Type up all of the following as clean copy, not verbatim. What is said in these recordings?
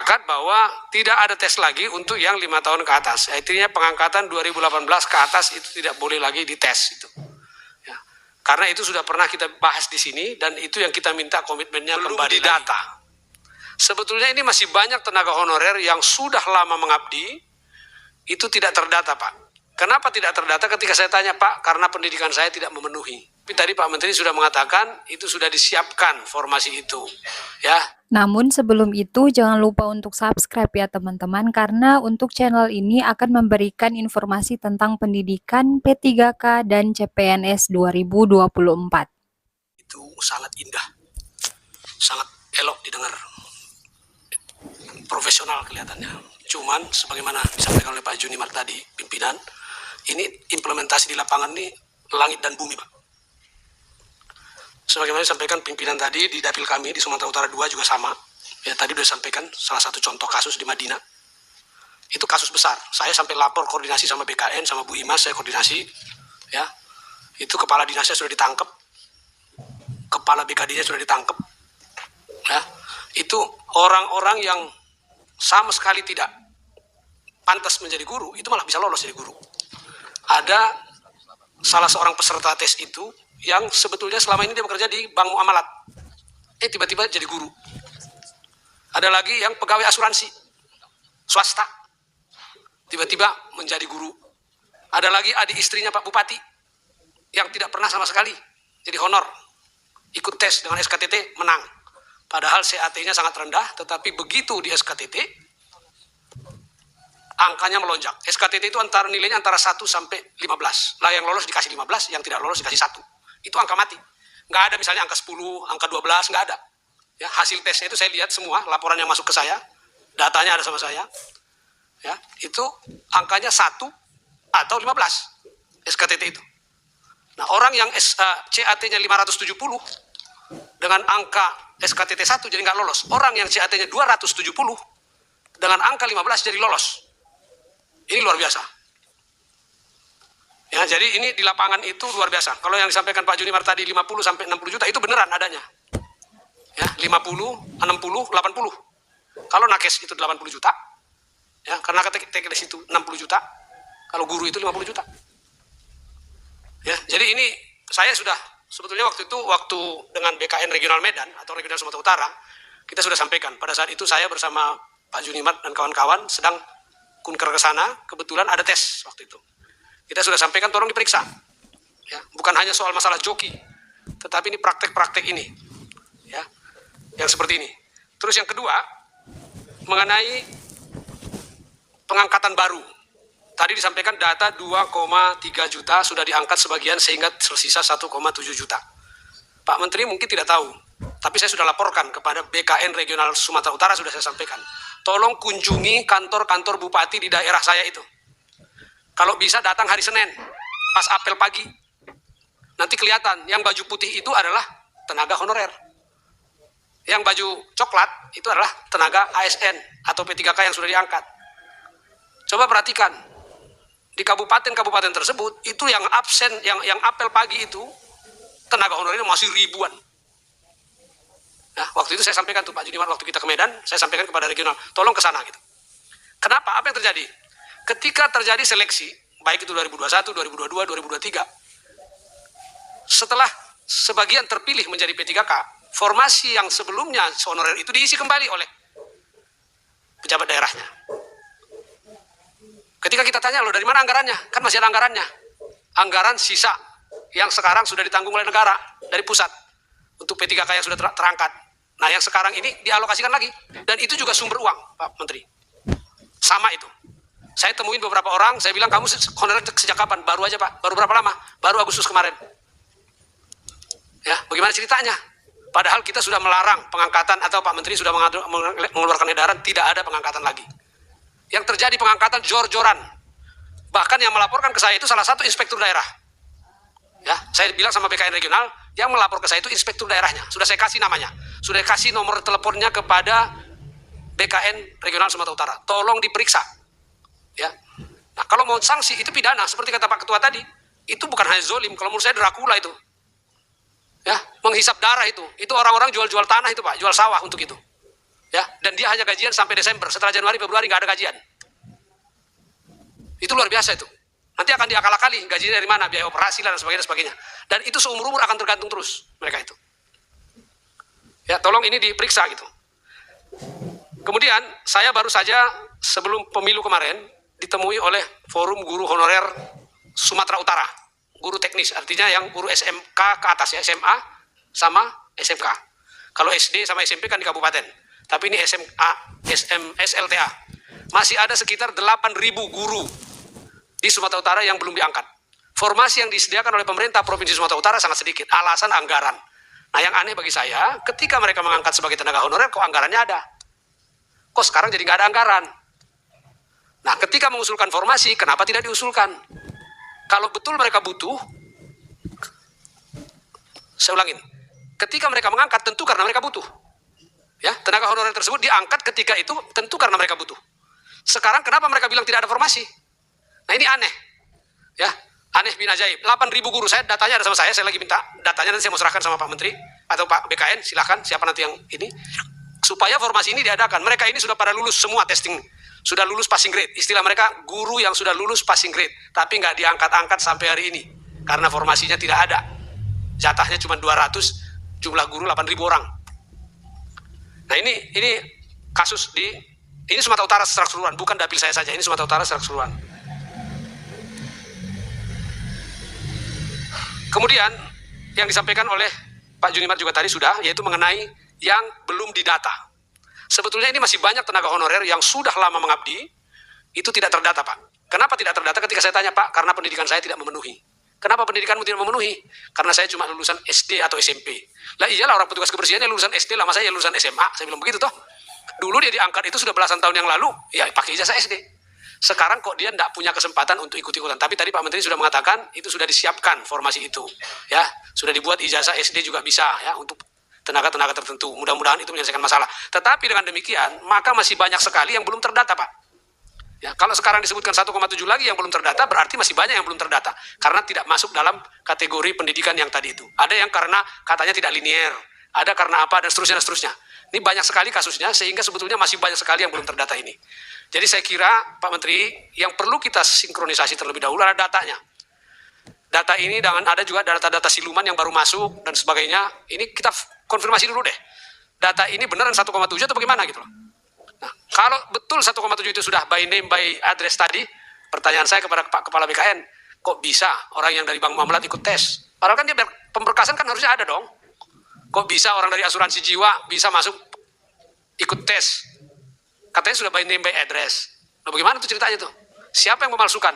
sepakat bahwa tidak ada tes lagi untuk yang 5 tahun ke atas. Artinya pengangkatan 2018 ke atas itu tidak boleh lagi dites itu. Ya. Karena itu sudah pernah kita bahas di sini dan itu yang kita minta komitmennya kembali data. Sebetulnya ini masih banyak tenaga honorer yang sudah lama mengabdi itu tidak terdata, Pak. Kenapa tidak terdata? Ketika saya tanya, Pak, karena pendidikan saya tidak memenuhi. Tapi tadi Pak Menteri sudah mengatakan itu sudah disiapkan formasi itu, ya. Namun sebelum itu jangan lupa untuk subscribe ya teman-teman, karena untuk channel ini akan memberikan informasi tentang pendidikan P3K dan CPNS 2024. Itu sangat indah, sangat elok didengar, profesional kelihatannya. Cuman sebagaimana disampaikan oleh Pak Junimart tadi, pimpinan, ini implementasi di lapangan ini langit dan bumi, Pak. Sebagaimana disampaikan pimpinan tadi di dapil kami di Sumatera Utara 2 juga sama. Ya, tadi sudah disampaikan salah satu contoh kasus di Madinah. Itu kasus besar. Saya sampai lapor koordinasi sama BKN, sama Bu Imas, saya koordinasi. Ya, itu kepala dinasnya sudah ditangkap. Kepala BKD-nya sudah ditangkap. Ya, itu orang-orang yang sama sekali tidak pantas menjadi guru, itu malah bisa lolos jadi guru. Ada salah seorang peserta tes itu yang sebetulnya selama ini dia bekerja di bank muamalat, tiba-tiba jadi guru. Ada lagi yang pegawai asuransi swasta, tiba-tiba menjadi guru. Ada lagi adik istrinya Pak Bupati yang tidak pernah sama sekali jadi honor, ikut tes dengan SKTT menang, padahal CAT-nya sangat rendah, tetapi begitu di SKTT angkanya melonjak. SKTT itu nilainya antara 1 sampai 15. Lah yang lolos dikasih 15, yang tidak lolos dikasih 1. Itu angka mati. Nggak ada misalnya angka 10, angka 12, nggak ada. Ya, hasil tesnya itu saya lihat semua, laporan yang masuk ke saya, datanya ada sama saya. Ya, itu angkanya 1 atau 15 SKTT itu. Nah, orang yang CAT-nya 570 dengan angka SKTT 1 jadi nggak lolos. Orang yang CAT-nya 270 dengan angka 15 jadi lolos. Ini luar biasa. Ya, jadi ini di lapangan itu luar biasa. Kalau yang disampaikan Pak Junimart tadi 50 sampai 60 juta itu beneran adanya. Ya, 50, 60, 80. Kalau nakes itu 80 juta. Ya, karena TKDS itu 60 juta. Kalau guru itu 50 juta. Ya, jadi ini saya sudah sebetulnya waktu dengan BKN Regional Medan atau Regional Sumatera Utara, kita sudah sampaikan. Pada saat itu saya bersama Pak Junimart dan kawan-kawan sedang kunker ke sana, kebetulan ada tes waktu itu. Kita sudah sampaikan tolong diperiksa. Ya, bukan hanya soal masalah joki, tetapi ini praktek-praktek ini. Ya, yang seperti ini. Terus yang kedua, mengenai pengangkatan baru. Tadi disampaikan data 2,3 juta sudah diangkat sebagian sehingga tersisa 1,7 juta. Pak Menteri mungkin tidak tahu, tapi saya sudah laporkan kepada BKN Regional Sumatera Utara, sudah saya sampaikan. Tolong kunjungi kantor-kantor bupati di daerah saya itu. Kalau bisa datang hari Senin, pas apel pagi. Nanti kelihatan, yang baju putih itu adalah tenaga honorer. Yang baju coklat itu adalah tenaga ASN atau P3K yang sudah diangkat. Coba perhatikan, di kabupaten-kabupaten tersebut, itu yang absen, yang apel pagi itu, tenaga honorer masih ribuan. Nah, waktu itu saya sampaikan tuh Pak Junimart, waktu kita ke Medan, saya sampaikan kepada regional, tolong ke sana gitu. Kenapa? Apa yang terjadi? Ketika terjadi seleksi, baik itu 2021, 2022, 2023, setelah sebagian terpilih menjadi P3K, formasi yang sebelumnya honorer itu diisi kembali oleh pejabat daerahnya. Ketika kita tanya, loh dari mana anggarannya? Kan masih ada anggarannya. Anggaran sisa yang sekarang sudah ditanggung oleh negara dari pusat untuk P3K yang sudah terangkat. Nah, yang sekarang ini dialokasikan lagi. Dan itu juga sumber uang, Pak Menteri. Sama itu. Saya temuin beberapa orang, saya bilang, kamu honorer sejak kapan? Baru aja Pak. Baru berapa lama? Baru Agustus kemarin. Ya, bagaimana ceritanya? Padahal kita sudah melarang pengangkatan, atau Pak Menteri sudah mengeluarkan edaran, tidak ada pengangkatan lagi. Yang terjadi pengangkatan jor-joran. Bahkan yang melaporkan ke saya itu salah satu inspektur daerah. Ya, saya bilang sama BKN regional, yang melapor ke saya itu inspektur daerahnya. Sudah saya kasih namanya. Sudah kasih nomor teleponnya kepada BKN Regional Sumatera Utara. Tolong diperiksa. Ya. Nah, kalau mau sanksi itu pidana, seperti kata Pak Ketua tadi, itu bukan hanya zolim. Kalau menurut saya Dracula itu. Ya, menghisap darah itu. Itu orang-orang jual-jual tanah itu Pak, jual sawah untuk itu. Ya, dan dia hanya gajian sampai Desember. Setelah Januari, Februari nggak ada gajian. Itu luar biasa itu. Nanti akan diakal-akali gajinya dari mana, biaya operasi dan sebagainya. Dan itu seumur-umur akan tergantung terus mereka itu. Ya, tolong ini diperiksa gitu. Kemudian saya baru saja sebelum pemilu kemarin ditemui oleh Forum Guru Honorer Sumatera Utara, guru teknis, artinya yang guru SMK ke atas ya, SMA sama SMK. Kalau SD sama SMP kan di kabupaten, tapi ini SMA, SLTA. Masih ada sekitar 8.000 guru di Sumatera Utara yang belum diangkat. Formasi yang disediakan oleh pemerintah Provinsi Sumatera Utara sangat sedikit, alasan anggaran. Nah yang aneh bagi saya, ketika mereka mengangkat sebagai tenaga honorer, kok anggarannya ada? Kok sekarang jadi nggak ada anggaran? Nah ketika mengusulkan formasi, kenapa tidak diusulkan? Kalau betul mereka butuh, saya ulangin, ketika mereka mengangkat tentu karena mereka butuh. Ya, tenaga honorer tersebut diangkat ketika itu tentu karena mereka butuh. Sekarang kenapa mereka bilang tidak ada formasi? Nah ini aneh. Ya, aneh bin ajaib. 8.000 guru, saya datanya ada sama saya lagi minta datanya, nanti saya mau serahkan sama Pak Menteri atau Pak BKN, silahkan siapa nanti yang ini, supaya formasi ini diadakan. Mereka ini sudah pada lulus semua testing, sudah lulus passing grade. Istilah mereka guru yang sudah lulus passing grade, tapi nggak diangkat-angkat sampai hari ini karena formasinya tidak ada. Jatahnya cuma 200, jumlah guru 8.000 orang. Nah ini kasus ini Sumatera Utara secara keseluruhan, bukan dapil saya saja, ini Sumatera Utara secara keseluruhan. Kemudian yang disampaikan oleh Pak Junimar juga tadi sudah, yaitu mengenai yang belum didata. Sebetulnya ini masih banyak tenaga honorer yang sudah lama mengabdi, itu tidak terdata Pak. Kenapa tidak terdata? Ketika saya tanya Pak, karena pendidikan saya tidak memenuhi. Kenapa pendidikanmu tidak memenuhi? Karena saya cuma lulusan SD atau SMP. Lah iyalah, orang petugas kebersihannya lulusan SD, lama saya lulusan SMA. Saya bilang begitu toh. Dulu dia diangkat itu sudah belasan tahun yang lalu, ya pakai ijazah SD. Sekarang kok dia tidak punya kesempatan untuk ikut-ikutan. Tapi tadi Pak Menteri sudah mengatakan itu sudah disiapkan formasi itu. Ya, sudah dibuat ijazah SD juga bisa ya untuk tenaga-tenaga tertentu. Mudah-mudahan itu menyelesaikan masalah. Tetapi dengan demikian, maka masih banyak sekali yang belum terdata Pak. Ya, kalau sekarang disebutkan 1,7 lagi yang belum terdata, berarti masih banyak yang belum terdata. Karena tidak masuk dalam kategori pendidikan yang tadi itu. Ada yang karena katanya tidak linier, ada karena apa, dan seterusnya, dan seterusnya. Ini banyak sekali kasusnya, sehingga sebetulnya masih banyak sekali yang belum terdata ini. Jadi saya kira, Pak Menteri, yang perlu kita sinkronisasi terlebih dahulu adalah datanya. Data ini, dan ada juga data-data siluman yang baru masuk, dan sebagainya. Ini kita konfirmasi dulu deh. Data ini beneran 1,7 atau bagaimana gitu loh. Nah, kalau betul 1,7 itu sudah by name, by address tadi, pertanyaan saya kepada Pak Kepala BKN, kok bisa orang yang dari Bank Muamalat ikut tes? Padahal kan dia pemberkasan kan harusnya ada dong. Kok bisa orang dari asuransi jiwa bisa masuk ikut tes? Katanya sudah by name, by address. Nah, bagaimana tuh ceritanya tuh? Siapa yang memalsukan?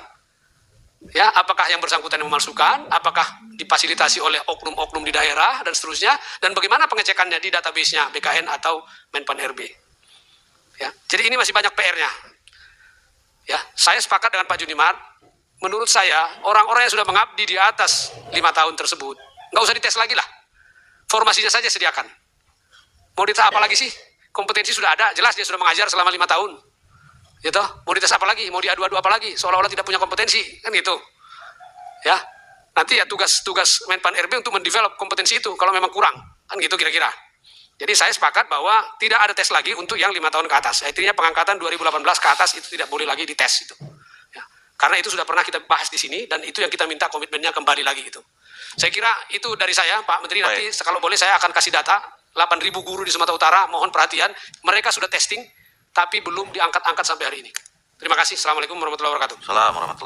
Ya, apakah yang bersangkutan yang memalsukan? Apakah difasilitasi oleh oknum-oknum di daerah dan seterusnya? Dan bagaimana pengecekannya di database-nya BKN atau Menpan RB? Ya, jadi ini masih banyak PR-nya. Ya, saya sepakat dengan Pak Junimar. Menurut saya, orang-orang yang sudah mengabdi di atas 5 tahun tersebut, nggak usah dites lagi lah. Formasinya saja sediakan. Mau dites apa lagi sih? Kompetensi sudah ada, jelas dia sudah mengajar selama 5 tahun. Gitu. Mau dites apa lagi? Mau diadu-adu apa lagi? Seolah-olah tidak punya kompetensi, kan gitu. Ya, nanti ya tugas Menpan RB untuk mendevelop kompetensi itu kalau memang kurang, kan gitu kira-kira. Jadi saya sepakat bahwa tidak ada tes lagi untuk yang 5 tahun ke atas. Artinya pengangkatan 2018 ke atas itu tidak boleh lagi dites itu. Ya. Karena itu sudah pernah kita bahas di sini dan itu yang kita minta komitmennya kembali lagi gitu. Saya kira itu dari saya, Pak Menteri. Nanti kalau boleh saya akan kasih data 8.000 guru di Sumatera Utara. Mohon perhatian, mereka sudah testing tapi belum diangkat-angkat sampai hari ini. Terima kasih. Assalamualaikum warahmatullahi wabarakatuh. Assalamualaikum warahmatullahi